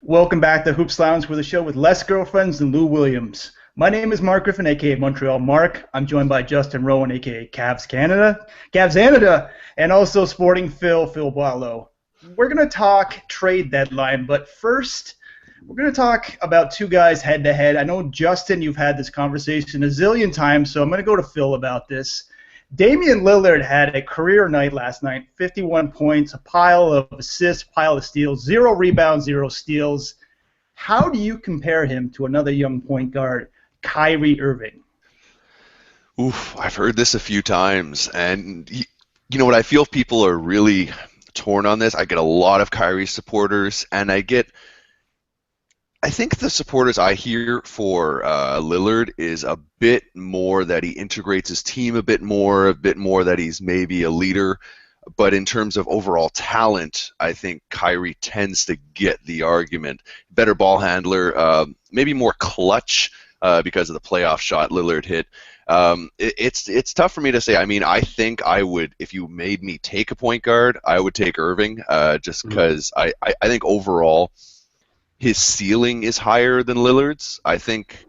Welcome back to Hoops Lounge with a show with less girlfriends than Lou Williams. My name is Marc Griffin, aka Montreal Mark. I'm joined by Justin Rowan, aka Cavs Canada, and also Sporting Phil Boileau. We're going to talk trade deadline, but first, we're going to talk about two guys head to head. I know, Justin, you've had this conversation a zillion times, so I'm going to go to Phil about this. Damian Lillard had a career night last night, 51 points, a pile of assists, pile of steals, 0 rebounds, 0 steals. How do you compare him to another young point guard, Kyrie Irving? Oof, I've heard this a few times, and you know what? I feel people are really torn on this. I get a lot of Kyrie supporters, and I think the supporters I hear for Lillard is a bit more that he integrates his team a bit more that he's maybe a leader. But in terms of overall talent, I think Kyrie tends to get the argument. Better ball handler, maybe more clutch because of the playoff shot Lillard hit. It's tough for me to say. I mean, I think I would, if you made me take a point guard, I would take Irving just because I think overall his ceiling is higher than Lillard's. I think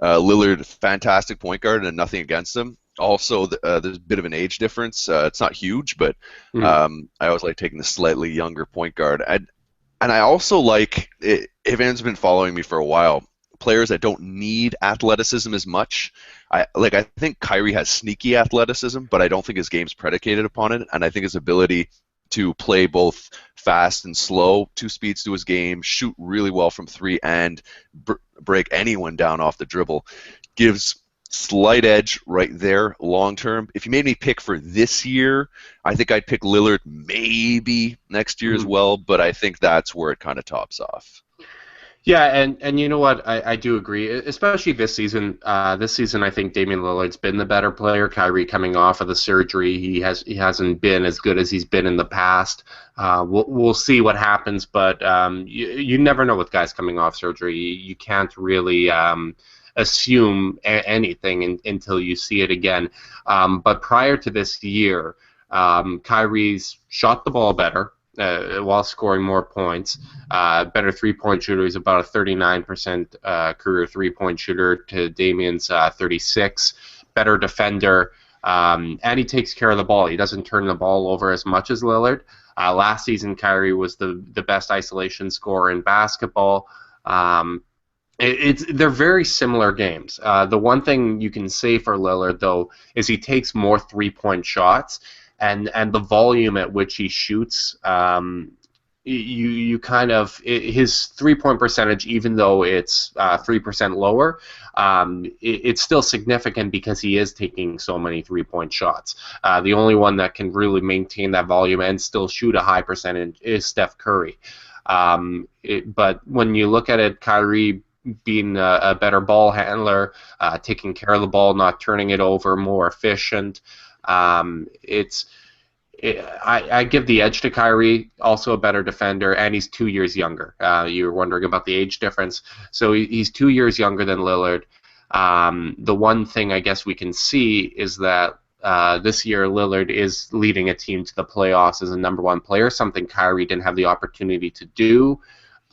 Lillard, fantastic point guard, and nothing against him. Also, there's a bit of an age difference. It's not huge, but I always like taking the slightly younger point guard. And I also like, if anyone's been following me for a while, players that don't need athleticism as much. I think Kyrie has sneaky athleticism, but I don't think his game's predicated upon it. And I think his ability to play both fast and slow, 2 speeds to his game, shoot really well from 3, and break anyone down off the dribble, gives slight edge right there long term. If you made me pick for this year, I think I'd pick Lillard maybe next year as well, but I think that's where it kind of tops off. Yeah, and you know what? I do agree, especially this season. This season, I think Damian Lillard's been the better player. Kyrie coming off of the surgery, he hasn't been as good as he's been in the past. We'll see what happens, but you never know with guys coming off surgery. You can't really assume anything until you see it again. But prior to this year, Kyrie's shot the ball better. While scoring more points. Better three-point shooter. He's about a 39% career three-point shooter to Damian's 36. Better defender, and he takes care of the ball. He doesn't turn the ball over as much as Lillard. Last season, Kyrie was the best isolation scorer in basketball. They're very similar games. The one thing you can say for Lillard, though, is he takes more three-point shots. And the volume at which he shoots, you kind of, his three-point percentage, even though it's 3% lower, it's still significant because he is taking so many three-point shots. The only one that can really maintain that volume and still shoot a high percentage is Steph Curry. But when you look at it, Kyrie being a better ball handler, taking care of the ball, not turning it over, more efficient. I give the edge to Kyrie, also a better defender, and he's 2 years younger. You were wondering about the age difference. So he's 2 years younger than Lillard. The one thing I guess we can see is that this year Lillard is leading a team to the playoffs as a number 1 player, something Kyrie didn't have the opportunity to do.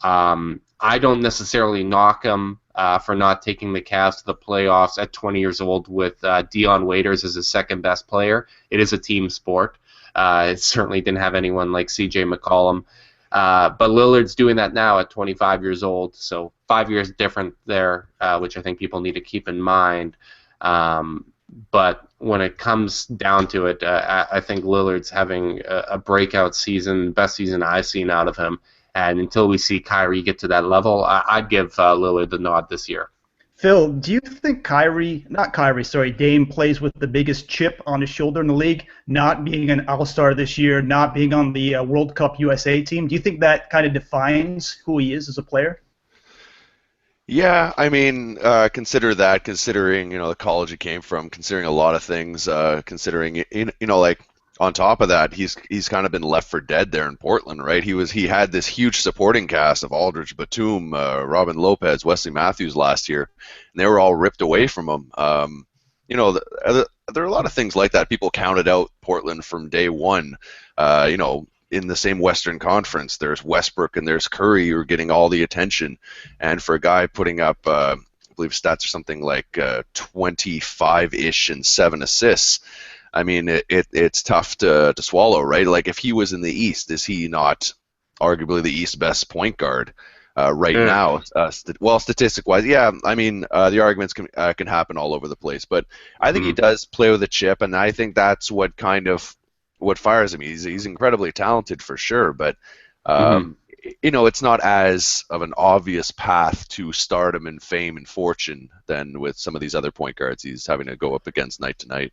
I don't necessarily knock him for not taking the Cavs to the playoffs at 20 years old with Dion Waiters as his second best player. It is a team sport. It certainly didn't have anyone like C.J. McCollum. But Lillard's doing that now at 25 years old, so 5 years different there, which I think people need to keep in mind. But when it comes down to it, I think Lillard's having a breakout season, best season I've seen out of him. And until we see Kyrie get to that level, I'd give Lillard the nod this year. Phil, do you think Dame plays with the biggest chip on his shoulder in the league, not being an all-star this year, not being on the World Cup USA team? Do you think that kind of defines who he is as a player? Yeah, I mean, considering the college he came from, considering a lot of things, considering like on top of that, he's kind of been left for dead there in Portland, right? He had this huge supporting cast of Aldridge, Batum, Robin Lopez, Wesley Matthews last year, and they were all ripped away from him. There are a lot of things like that. People counted out Portland from day one. in the same Western Conference. There's Westbrook and there's Curry who are getting all the attention. And for a guy putting up, I believe stats are something like 25-ish and 7 assists, I mean, it's tough to swallow, right? Like, if he was in the East, is he not arguably the East's best point guard right now? Well, statistic-wise, yeah. I mean, the arguments can happen all over the place, but I think he does play with a chip, and I think that's what fires him. He's incredibly talented for sure, but you know, it's not as of an obvious path to stardom and fame and fortune than with some of these other point guards he's having to go up against night to night.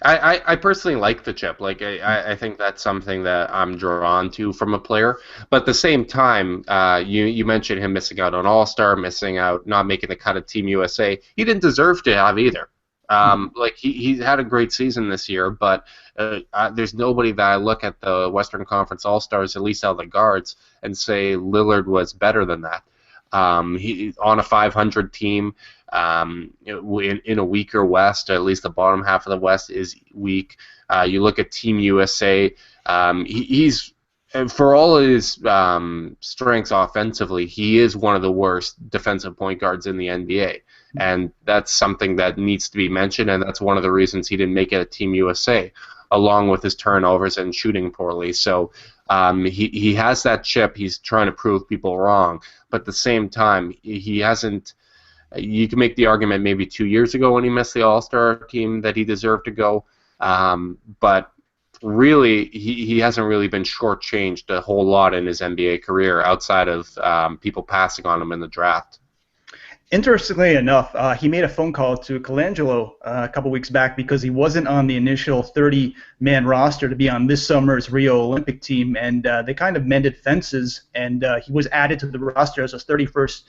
I personally like the chip. Like, I think that's something that I'm drawn to from a player. But at the same time, you mentioned him missing out on All-Star, missing out, not making the cut of Team USA. He didn't deserve to have either. Like, he had a great season this year, but there's nobody that I look at the Western Conference All-Stars, at least out of the guards, and say Lillard was better than that. He on a 500 team, in a weaker West, at least the bottom half of the West is weak. You look at Team USA, he's, for all of his strengths offensively, he is one of the worst defensive point guards in the NBA. And that's something that needs to be mentioned, and that's one of the reasons he didn't make it at Team USA, along with his turnovers and shooting poorly. So he has that chip. He's trying to prove people wrong. But at the same time, he hasn't. You can make the argument maybe 2 years ago when he missed the All-Star team that he deserved to go. But really, he hasn't really been shortchanged a whole lot in his NBA career outside of people passing on him in the draft. Interestingly enough, he made a phone call to Colangelo a couple weeks back because he wasn't on the initial 30-man roster to be on this summer's Rio Olympic team, and they kind of mended fences, and he was added to the roster as a 31st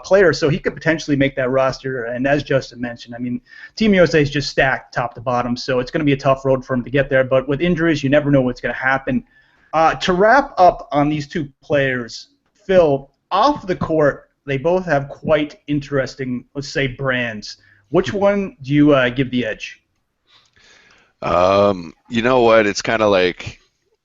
player, so he could potentially make that roster. And as Justin mentioned, I mean, Team USA is just stacked top to bottom, so it's going to be a tough road for him to get there, but with injuries, you never know what's going to happen. To wrap up on these two players, Phil, off the court, they both have quite interesting, let's say, brands. Which one do you give the edge? You know what? It's kind of like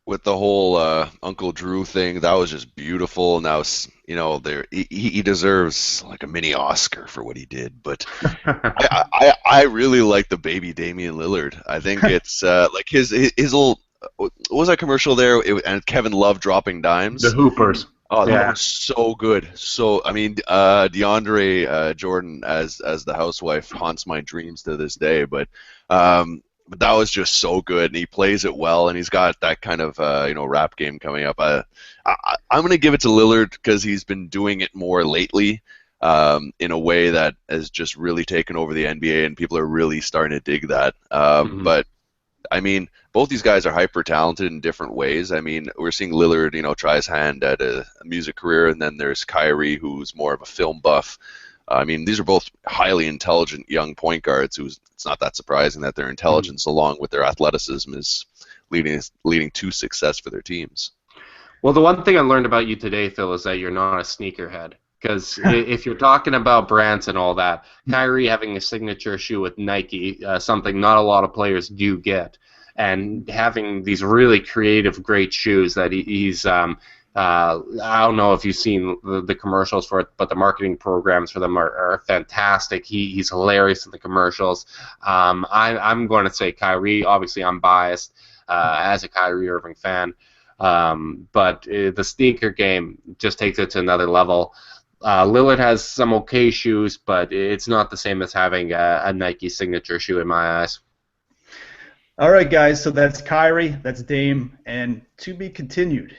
with the whole Uncle Drew thing. That was just beautiful. And that was, you know, he deserves like a mini Oscar for what he did. But I really like the baby Damian Lillard. I think it's like his little, what was that commercial there? And Kevin Love dropping dimes. The Hoopers. Oh, that was so good. So, I mean, DeAndre Jordan as the housewife haunts my dreams to this day. But that was just so good, and he plays it well, and he's got that kind of rap game coming up. I'm going to give it to Lillard because he's been doing it more lately in a way that has just really taken over the NBA, and people are really starting to dig that. But I mean, both these guys are hyper talented in different ways. I mean, we're seeing Lillard, try his hand at a music career, and then there's Kyrie, who's more of a film buff. I mean, these are both highly intelligent young point guards. It's not that surprising that their intelligence, along with their athleticism, is leading to success for their teams. Well, the one thing I learned about you today, Phil, is that you're not a sneakerhead. Because if you're talking about brands and all that, Kyrie having a signature shoe with Nike, something not a lot of players do get, and having these really creative, great shoes that he's I don't know if you've seen the commercials for it, but the marketing programs for them are fantastic. He's hilarious in the commercials. I'm going to say Kyrie. Obviously, I'm biased as a Kyrie Irving fan, but the sneaker game just takes it to another level. Lillard has some okay shoes, but it's not the same as having a Nike signature shoe in my eyes. All right, guys, so that's Kyrie, that's Dame, and to be continued.